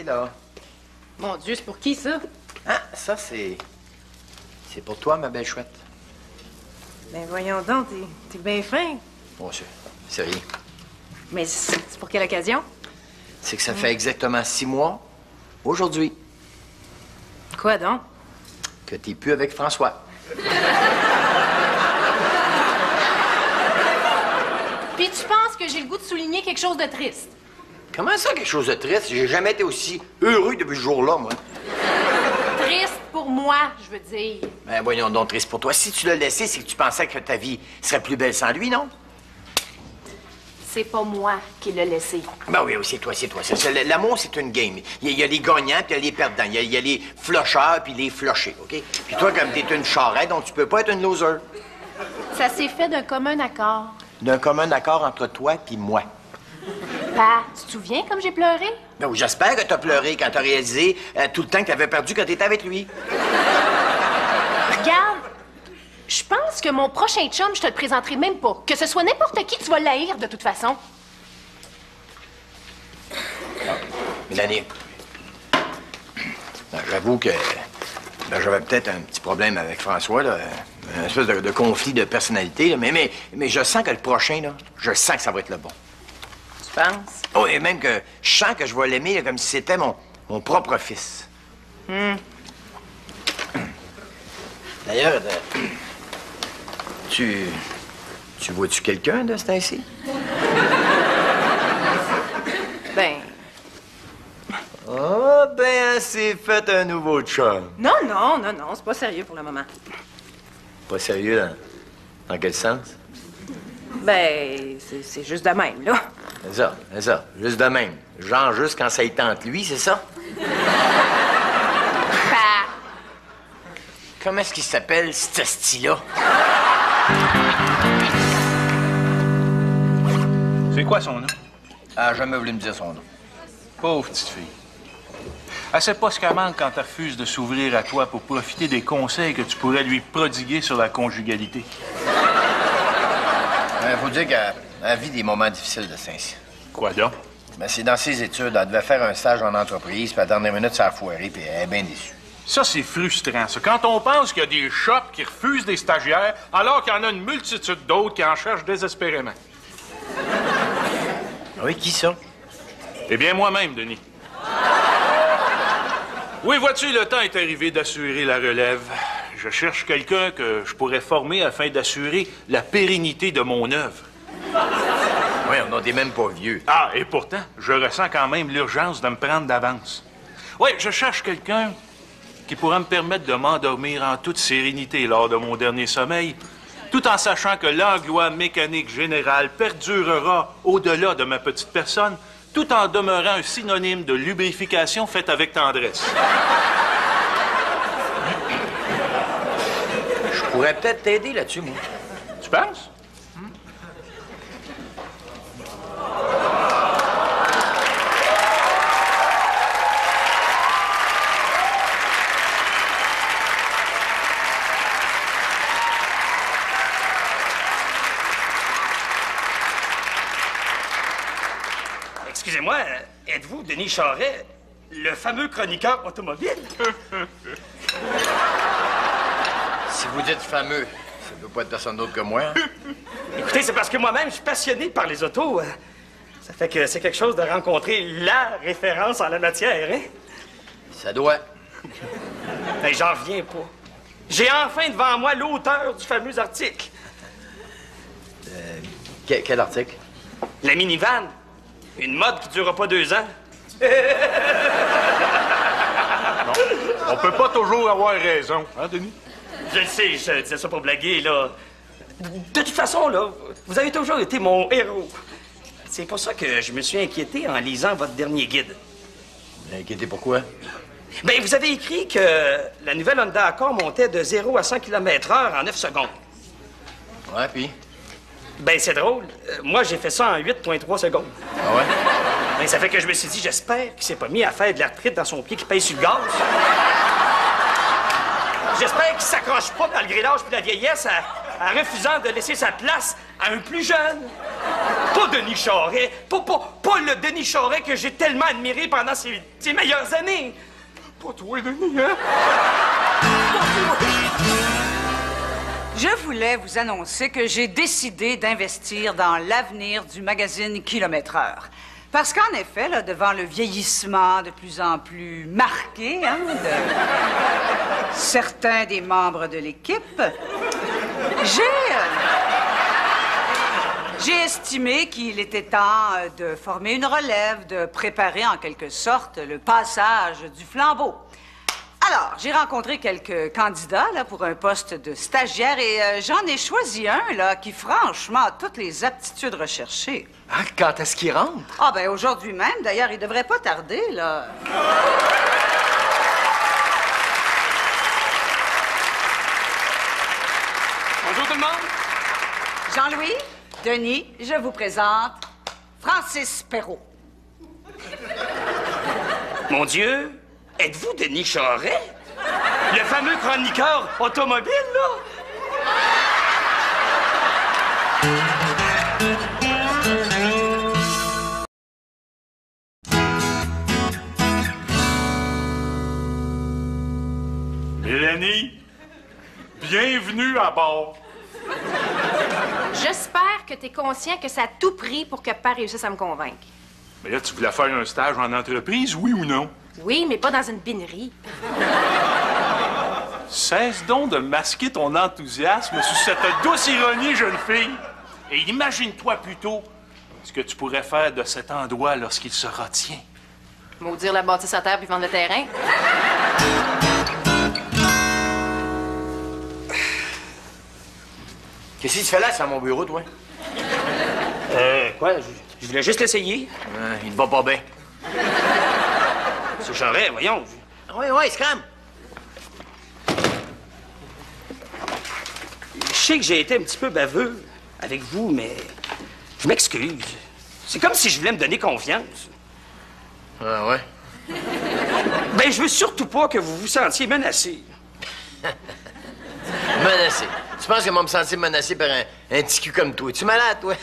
t'es là. Mon Dieu, c'est pour qui, ça? Ah, ça, c'est... C'est pour toi, ma belle chouette. Ben voyons donc, t'es bien fin. Bon, c'est rien. Mais c'est pour quelle occasion? C'est que ça fait exactement 6 mois, aujourd'hui, Quoi donc? que t'es plus avec François. Puis tu penses que j'ai le goût de souligner quelque chose de triste? Comment ça, quelque chose de triste? J'ai jamais été aussi heureux depuis ce jour-là, moi. Triste pour moi, je veux dire. Ben, voyons donc, triste pour toi. Si tu l'as laissé, c'est que tu pensais que ta vie serait plus belle sans lui, non? C'est pas moi qui l'ai laissé. Ben oui, c'est toi, c'est toi. L'amour, c'est une game. Il y a les gagnants, puis il y a les perdants. Il y a les flocheurs, puis les flochés, OK? Puis toi, comme t'es une charrette, donc tu peux pas être une loser. Ça s'est fait d'un commun accord. D'un commun accord entre toi puis moi. Pa, tu te souviens comme j'ai pleuré? Ben oui, j'espère que t'as pleuré quand t'as réalisé tout le temps que t'avais perdu quand t'étais avec lui. Regarde, je pense que mon prochain chum, je te le présenterai même pas. Que ce soit n'importe qui, tu vas l'haïr de toute façon. Mélanie, ben, j'avoue que j'avais peut-être un petit problème avec François, là. Une espèce de conflit de personnalité, là. Mais je sens que le prochain, là, je sens que ça va être le bon. Tu penses? Oh, et même que je sens que je vais l'aimer là, comme si c'était mon propre fils. D'ailleurs, tu vois-tu quelqu'un de ce temps-ci? Ben... Ah, ben, c'est fait un nouveau chum. Non, c'est pas sérieux pour le moment. Pas sérieux, dans quel sens? Ben, c'est juste de même, là. C'est ça, juste de même. Genre juste quand ça y tente lui, c'est ça? Pa! Comment est-ce qu'il s'appelle, cet esti-là? C'est quoi son nom? Elle a jamais voulu me dire son nom. Pauvre petite fille. Elle sait pas ce qu'elle manque quand elle refuse de s'ouvrir à toi pour profiter des conseils que tu pourrais lui prodiguer sur la conjugalité. Faut dire qu'elle vit des moments difficiles de Saint-Cyr. Quoi donc? Ben, c'est dans ses études. Elle devait faire un stage en entreprise, puis à la dernière minute, ça a foiré, puis elle est bien déçue. Ça, c'est frustrant, ça. Quand on pense qu'il y a des shops qui refusent des stagiaires, alors qu'il y en a une multitude d'autres qui en cherchent désespérément. Oui, qui ça? Eh bien, moi-même, Denis. Oui, vois-tu, le temps est arrivé d'assurer la relève. Je cherche quelqu'un que je pourrais former afin d'assurer la pérennité de mon œuvre. Oui, on n'en est même pas vieux. Ah, et pourtant, je ressens quand même l'urgence de me prendre d'avance. Oui, je cherche quelqu'un qui pourra me permettre de m'endormir en toute sérénité lors de mon dernier sommeil, tout en sachant que l'angle mécanique général perdurera au-delà de ma petite personne, tout en demeurant un synonyme de lubrification faite avec tendresse. Je pourrais peut-être t'aider là-dessus, moi. Tu penses? Excusez-moi, êtes-vous Denis Charret, le fameux chroniqueur automobile? Si vous dites fameux, ça ne doit pas être personne d'autre que moi. Hein? Écoutez, c'est parce que moi-même, je suis passionné par les autos. Ça fait que c'est quelque chose de rencontrer la référence en la matière, hein? Ça doit. Ben, j'en reviens pas. J'ai enfin devant moi l'auteur du fameux article. Quel article? La minivan. Une mode qui ne durera pas 2 ans. Non. On peut pas toujours avoir raison, hein, Denis? Je le sais, je disais ça pour blaguer, là. De toute façon, là, vous avez toujours été mon héros. C'est pour ça que je me suis inquiété en lisant votre dernier guide. Inquiété pourquoi? Ben, vous avez écrit que la nouvelle Honda Accord montait de 0 à 100 km/h en 9 secondes. Ouais, puis? Ben, c'est drôle. Moi, j'ai fait ça en 8,3 secondes. Ah ouais? Ben, ça fait que je me suis dit, j'espère qu'il s'est pas mis à faire de l'arthrite dans son pied qui pèse sur le gaz. J'espère qu'il s'accroche pas malgré l'âge puis la vieillesse en refusant de laisser sa place à un plus jeune. Pas Denis Charest. Pas le Denis Charest que j'ai tellement admiré pendant ses meilleures années. Pas toi, Denis, hein? Je voulais vous annoncer que j'ai décidé d'investir dans l'avenir du magazine Kilomètre-Heure. Parce qu'en effet, là, devant le vieillissement de plus en plus marqué hein, de certains des membres de l'équipe, j'ai estimé qu'il était temps de former une relève, de préparer en quelque sorte le passage du flambeau. Alors, j'ai rencontré quelques candidats là, pour un poste de stagiaire et j'en ai choisi un là, qui, franchement, a toutes les aptitudes recherchées. Ah, quand est-ce qu'il rentre? Ah, ben aujourd'hui même. D'ailleurs, il devrait pas tarder, là. Bonjour tout le monde. Jean-Louis, Denis, je vous présente Francis Perrault. Mon Dieu, êtes-vous Denis Charest? Le fameux chroniqueur automobile, là? Mélanie, bienvenue à bord. J'espère que t'es conscient que ça a tout pris pour que Père réussisse à me convaincre. Mais là, tu voulais faire un stage en entreprise, oui ou non? Oui, mais pas dans une binerie. Cesse donc de masquer ton enthousiasme sous cette douce ironie, jeune fille. Et imagine-toi plutôt ce que tu pourrais faire de cet endroit lorsqu'il sera tien. Maudire la bâtisse à terre puis vendre le terrain. Qu'est-ce que tu fais là, c'est à mon bureau, toi? Quoi? Je voulais juste l'essayer. Il te va pas bien. C'est Charest, voyons. Oui, scram. Je sais que j'ai été un petit peu baveux avec vous, mais je m'excuse. C'est comme si je voulais me donner confiance. Ah ouais? Ben, je veux surtout pas que vous vous sentiez menacé. Menacé. Tu penses que moi me sentir menacé par un petit cul comme toi? Es-tu malade, toi?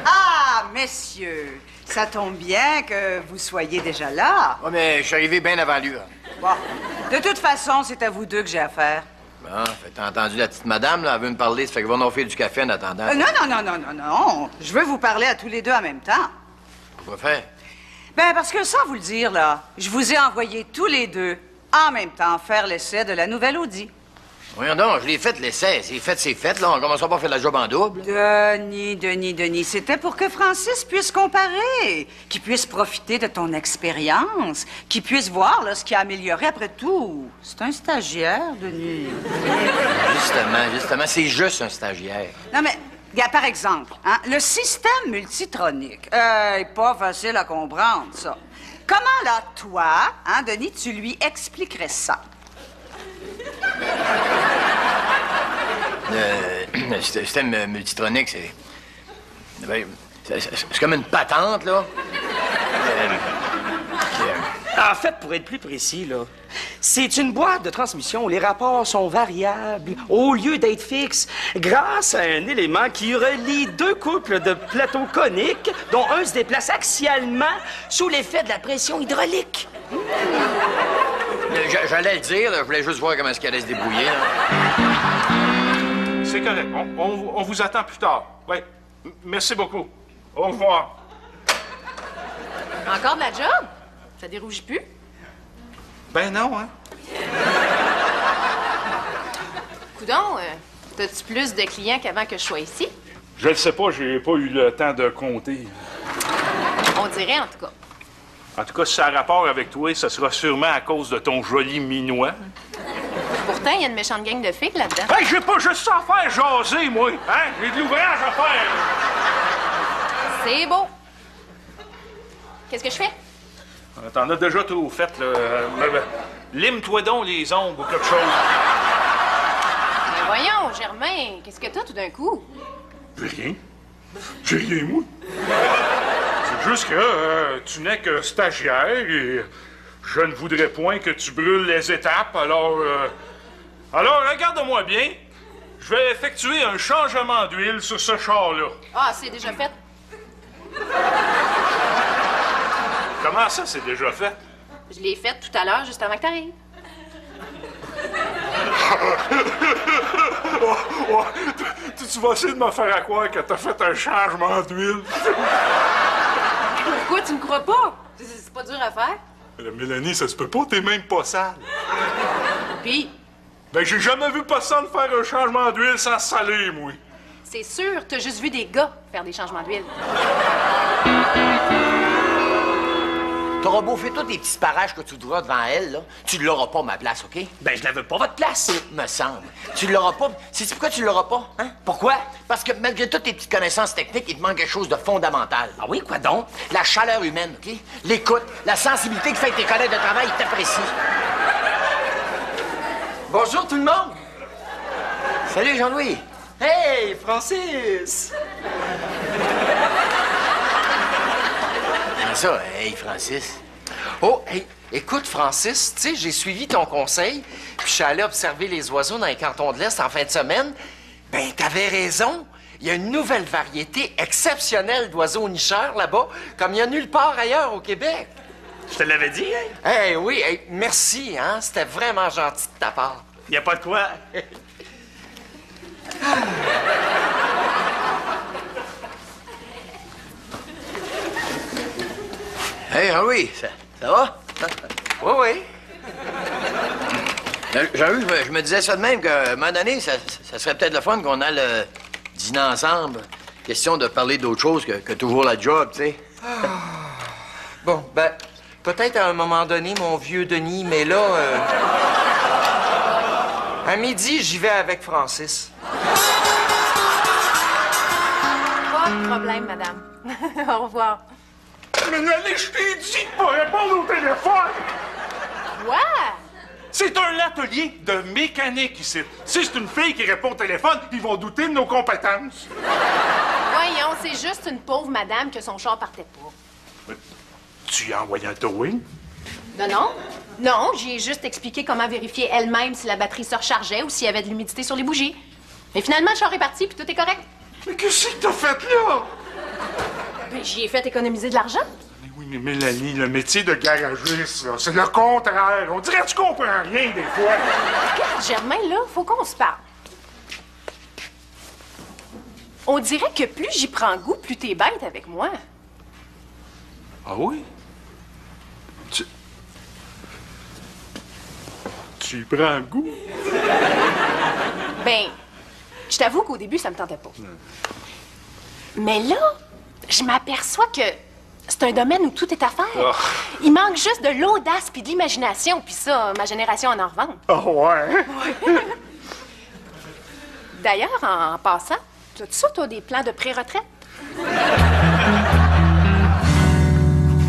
Ah, messieurs, ça tombe bien que vous soyez déjà là. Ouais, mais je suis arrivé bien avant lui, là. Bon, de toute façon, c'est à vous deux que j'ai affaire. Bon, fait t'as entendu la petite madame, là, elle veut me parler, ça fait que va nous faire du café en attendant. Non. Je veux vous parler à tous les deux en même temps. Pourquoi faire? Ben, parce que sans vous le dire, là, je vous ai envoyé tous les deux, en même temps, faire l'essai de la nouvelle Audi. Voyons donc, je l'ai fait, l'essai. C'est fait, là. On commencera pas à faire la job en double. Denis, c'était pour que Francis puisse comparer, qu'il puisse profiter de ton expérience, qu'il puisse voir là, ce qui a amélioré après tout. C'est un stagiaire, Denis. Justement, c'est juste un stagiaire. Non, mais, regarde, par exemple, hein, le système multitronique est pas facile à comprendre, ça. Comment, là, toi, hein, Denis, tu lui expliquerais ça? Le système multitronique, c'est... Ben, c'est comme une patente, là. En fait, pour être plus précis, là, c'est une boîte de transmission où les rapports sont variables au lieu d'être fixes grâce à un élément qui relie deux couples de plateaux coniques dont un se déplace axialement sous l'effet de la pression hydraulique. J'allais le dire, là, je voulais juste voir comment est-ce qu'elle allait se débrouiller, là. C'est correct. On vous attend plus tard. Oui. Merci beaucoup. Au revoir. Encore de la job? Ça dérougit plus? Ben non, hein? Coudon, t'as-tu plus de clients qu'avant que je sois ici? Je le sais pas, j'ai pas eu le temps de compter. On dirait, en tout cas. En tout cas, si ça a rapport avec toi, ça sera sûrement à cause de ton joli minois. Pourtant, il y a une méchante gang de filles là-dedans. Hey, j'ai pas juste ça à faire jaser, moi! Hein? J'ai de l'ouvrage à faire! C'est beau. Qu'est-ce que je fais? T'en as déjà trop fait, là. Lime-toi donc les ongles ou quelque chose. Mais voyons, Germain, qu'est-ce que t'as tout d'un coup? Rien. J'ai rien, moi. C'est juste que tu n'es que stagiaire et je ne voudrais point que tu brûles les étapes, alors regarde-moi bien. Je vais effectuer un changement d'huile sur ce char-là. Ah, c'est déjà fait. Comment ça, c'est déjà fait? Je l'ai fait tout à l'heure, juste avant que t'arrives. Tu vas essayer de me faire croire que t'as fait un changement d'huile. Pourquoi tu me crois pas? C'est pas dur à faire. Mélanie, ça se peut pas, t'es même pas sale. Puis, Ben, j'ai jamais vu personne faire un changement d'huile sans se saler, moi. c'est sûr, t'as juste vu des gars faire des changements d'huile. T'auras beau faire tous tes petits parages que tu voudras devant elle, là, tu l'auras pas, ma place, OK? Ben, je la veux pas, votre place. Me semble. Tu l'auras pas. C'est pourquoi tu l'auras pas, hein? Pourquoi? Parce que malgré toutes tes petites connaissances techniques, il te manque quelque chose de fondamental. Ah oui, quoi donc? La chaleur humaine, OK? L'écoute, la sensibilité qui fait que tes collègues de travail t'apprécient. Bonjour tout le monde! Salut, Jean-Louis. Hey, Francis! Comment ça, hey, Francis? Oh, hey, écoute, Francis, tu sais, j'ai suivi ton conseil, puis je suis allé observer les oiseaux dans les cantons de l'Est en fin de semaine. Ben, t'avais raison. Il y a une nouvelle variété exceptionnelle d'oiseaux nicheurs là-bas, comme il n'y a nulle part ailleurs au Québec. Je te l'avais dit, hein? Hey, oui, hey, merci, hein? C'était vraiment gentil de ta part. Y a pas de quoi. Hey, Jean-Louis, ça va? Oui, oui. Jean-Louis, je me disais ça de même qu'à un moment donné, ça serait peut-être le fun qu'on aille dîner ensemble. Question de parler d'autre chose que toujours la job, tu sais. Bon, ben, peut-être à un moment donné, mon vieux Denis, mais là, à midi, j'y vais avec Francis. Pas de problème, madame. Au revoir. Mélanie, je t'ai dit de pas répondre au téléphone! Quoi? C'est un atelier de mécanique ici. Si c'est une fille qui répond au téléphone, ils vont douter de nos compétences. Voyons, c'est juste une pauvre madame que son char partait pas. Tu y as envoyé un towing? Non, non. Non, j'ai juste expliqué comment vérifier elle-même si la batterie se rechargeait ou s'il y avait de l'humidité sur les bougies. Mais finalement, le char est parti puis tout est correct. Mais qu'est-ce que t'as fait là? Ben, j'y ai fait économiser de l'argent. Mais oui, mais Mélanie, le métier de garagiste, là, c'est le contraire. On dirait que tu comprends rien des fois. Regarde, Germain, là, faut qu'on se parle. On dirait que plus j'y prends goût, plus t'es bête avec moi. Ah oui? Tu y prends goût? Ben, je t'avoue qu'au début, ça me tentait pas. Mais là, je m'aperçois que c'est un domaine où tout est à faire. Oh. Il manque juste de l'audace puis de l'imagination, puis ça, ma génération en revend. Oh ouais? D'ailleurs, en passant, t'as-tu ça, toi, des plans de pré-retraite?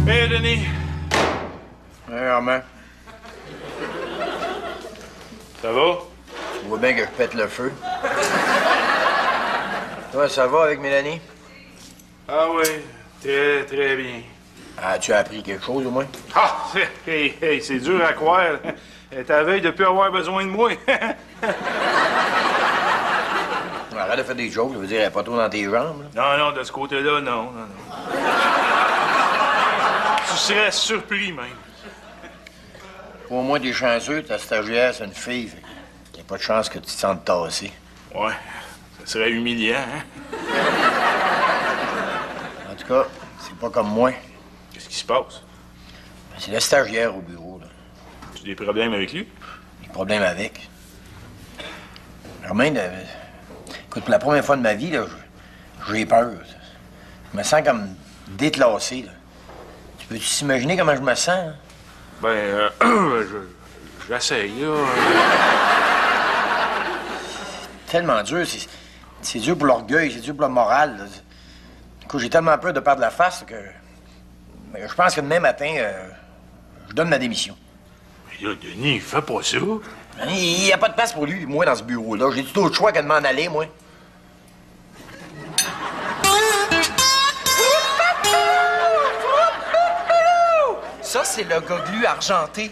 Hé, Denis. Hey, Armand, Ça va? tu vois bien que je pète le feu. Toi, ça va avec Mélanie? Ah oui, très, très bien. As-tu appris quelque chose, au moins? Ah, hey, c'est dur à croire. Elle est à veille de plus avoir besoin de moi. Arrête de faire des jokes, ça veut dire elle est pas trop dans tes jambes, là. Non, de ce côté-là, non. Tu serais surpris, même. Au moins, t'es chanceux, ta stagiaire, c'est une fille. Fait qu'il y a pas de chance que tu te sentes tassé. Ouais, ça serait humiliant, hein? En tout cas, c'est pas comme moi. Qu'est-ce qui se passe? C'est le stagiaire au bureau, là. Tu as des problèmes avec lui? Des problèmes avec. Germaine, écoute, pour la première fois de ma vie, là, j'ai peur. Je me sens comme déclassé, là. Tu peux t'imaginer comment je me sens? Hein? Ben, j'essaye, là. Tellement dur. C'est dur pour l'orgueil, c'est dur pour le moral. Là. Écoute, j'ai tellement peur de perdre la face que je pense que demain matin, je donne ma démission. Mais là, Denis, fais pas ça. Il n'y a pas de place pour lui, moi, dans ce bureau-là. J'ai tout autre choix que de m'en aller, moi. Ça, c'est le goglu argenté.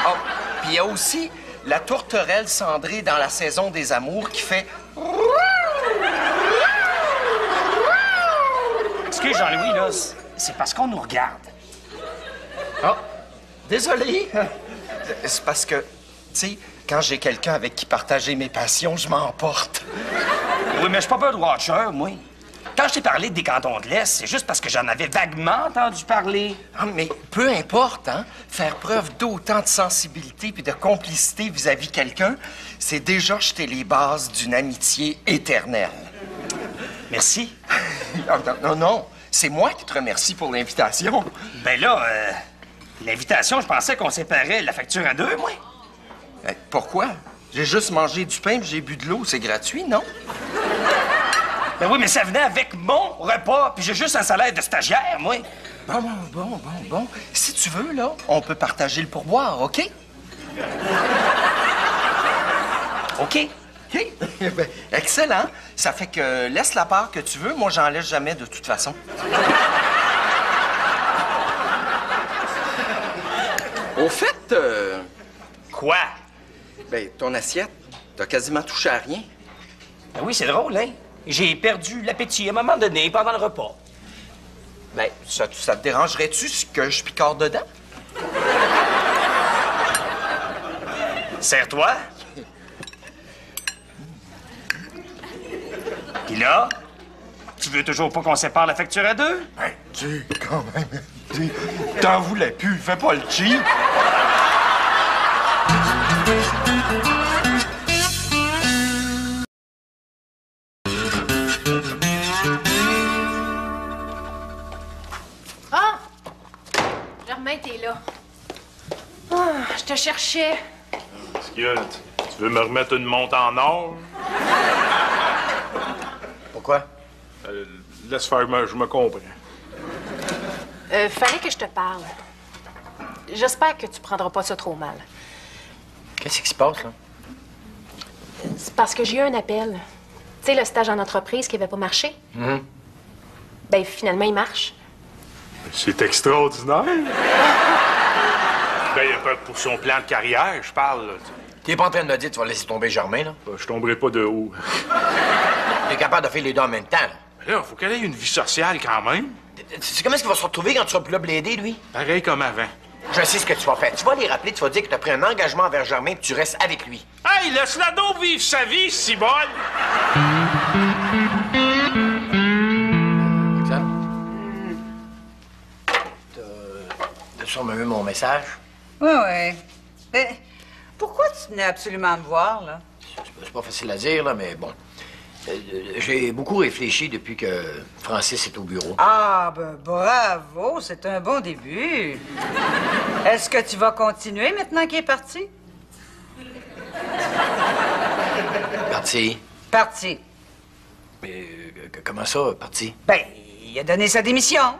Oh, puis il y a aussi la tourterelle cendrée dans la saison des amours qui fait... Excuse, Jean-Louis, là, c'est parce qu'on nous regarde. Ah, désolé. C'est parce que, tu sais, quand j'ai quelqu'un avec qui partager mes passions, je m'emporte. Oui, mais je suis pas peur de Watcher, moi. Quand je t'ai parlé des cantons de l'Est, c'est juste parce que j'en avais vaguement entendu parler. Ah, mais peu importe, hein? Faire preuve d'autant de sensibilité puis de complicité vis-à-vis de quelqu'un, c'est déjà jeter les bases d'une amitié éternelle. Merci. Ah, non. C'est moi qui te remercie pour l'invitation. Ben là, l'invitation, je pensais qu'on séparait la facture à deux, moi. Pourquoi? J'ai juste mangé du pain puis j'ai bu de l'eau. C'est gratuit, non? Ben oui, mais ça venait avec mon repas, puis j'ai juste un salaire de stagiaire, moi. Bon. Si tu veux, là, on peut partager le pourboire, OK? OK. OK. Ben, excellent. Ça fait que laisse la part que tu veux. Moi, j'en laisse jamais de toute façon. Au fait, Quoi? ben, ton assiette, t'as quasiment touché à rien. Ben oui, c'est drôle, hein? J'ai perdu l'appétit à un moment donné pendant le repas. Ben, ça te dérangerait-tu que je picore dedans? Serre-toi. Puis là, tu veux toujours pas qu'on sépare la facture à deux? Ben, tu quand même. T'en voulais plus. Fais pas le cheap. Ah! Germain, t'es là. Ah, je te cherchais. Qu'est-ce qu'il y a? Tu veux me remettre une montre en or? Pourquoi? Laisse faire, je me comprends. Fallait que je te parle. J'espère que tu prendras pas ça trop mal. Qu'est-ce qui se passe, là? C'est parce que j'ai eu un appel. Tu sais, le stage en entreprise qui avait pas marché? Ben, finalement, il marche. C'est extraordinaire. Ben, pour son plan de carrière, je parle. Là. T'es pas en train de me dire que tu vas laisser tomber Germain, là? Je tomberai pas de haut. T'es capable de faire les deux en même temps, là. Mais là, faut qu'elle ait une vie sociale quand même. Tu sais comment est-ce qu'il va se retrouver quand tu seras plus là pour l'aider, lui? Pareil comme avant. Je sais ce que tu vas faire. Tu vas les rappeler, tu vas dire que tu as pris un engagement envers Germain et tu restes avec lui. Hey, laisse-la donc vivre sa vie, cibole! Roxane? T'as sûrement eu mon message? Oui. Mais pourquoi tu tenais absolument à me voir, là? C'est pas facile à dire, là, mais bon. J'ai beaucoup réfléchi depuis que Francis est au bureau. Ah, ben bravo, c'est un bon début. Est-ce que tu vas continuer maintenant qu'il est parti? Parti? Parti. Mais comment ça, parti? Ben, il a donné sa démission.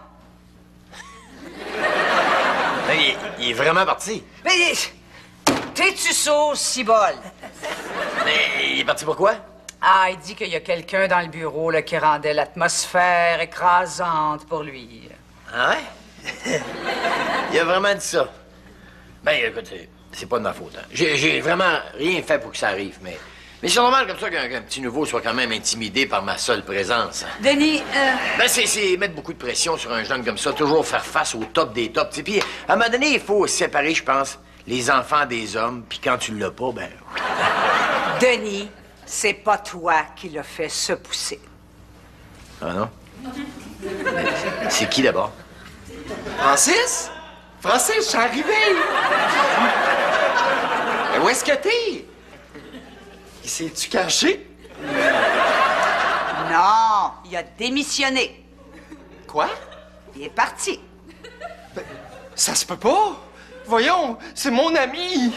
Il est vraiment parti. Mais t'es-tu sourd, cibole? Mais il est parti pourquoi? Ah, il dit qu'il y a quelqu'un dans le bureau là, qui rendait l'atmosphère écrasante pour lui. Ah ouais? Il a vraiment dit ça. Ben, écoute, c'est pas de ma faute. Hein. J'ai vraiment rien fait pour que ça arrive, mais c'est normal comme ça qu'un petit nouveau soit quand même intimidé par ma seule présence. Hein. Denis, Ben, c'est mettre beaucoup de pression sur un jeune comme ça, toujours faire face au top des tops. Puis, à un moment donné, il faut séparer, je pense, les enfants des hommes, puis quand tu l'as pas, ben... Denis, c'est pas toi qui l'as fait se pousser. Ah non? C'est qui d'abord? Francis? Francis, je suis arrivé! Mais où est-ce que t'es? Il s'est-tu caché? Non, il a démissionné. Quoi? Il est parti. Ça se peut pas! Voyons, c'est mon ami!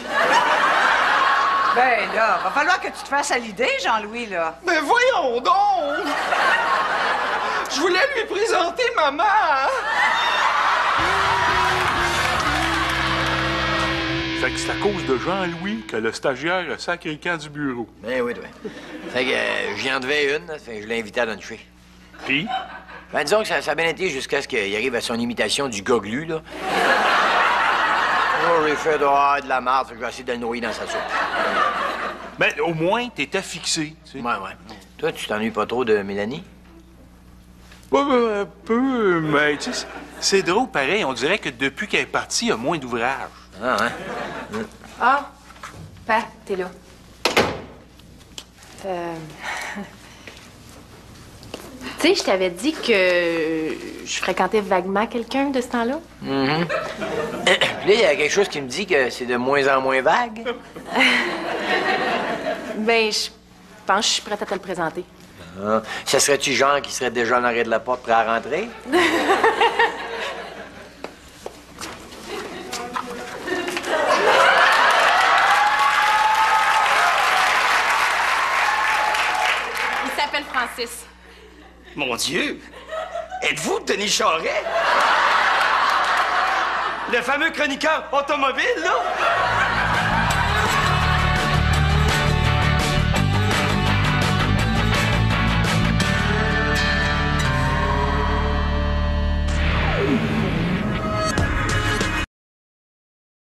Ben là, va falloir que tu te fasses à l'idée, Jean-Louis, là. Mais voyons donc! Je voulais lui présenter maman! Fait que c'est à cause de Jean-Louis que le stagiaire a sacré le camp du bureau. Ben oui, oui. Fait que j'y en devais une, fait que je l'ai invité à luncher. Puis? Ben disons que ça a bien été jusqu'à ce qu'il arrive à son imitation du goglu, là. j'ai fait de la marde, fait que je vais essayer de le noyer dans sa soupe. Ben, au moins, t'étais fixé, tu sais. Ouais. Toi, tu t'ennuies pas trop de Mélanie? Ouais, ben, un peu, mais tu sais, c'est drôle pareil. On dirait que depuis qu'elle est partie, il y a moins d'ouvrage. Ah, hein? Ah, Pat, t'es là. Tu sais, je t'avais dit que je fréquentais vaguement quelqu'un de ce temps-là. Puis là, il y a quelque chose qui me dit que c'est de moins en moins vague. Ben, je pense que je suis prête à te le présenter. Ah. Ça serait-tu genre qui serait déjà en arrêt de la porte prêt à rentrer? Il s'appelle Francis. Mon Dieu! Êtes-vous Denis Charret? Le fameux chroniqueur automobile, là?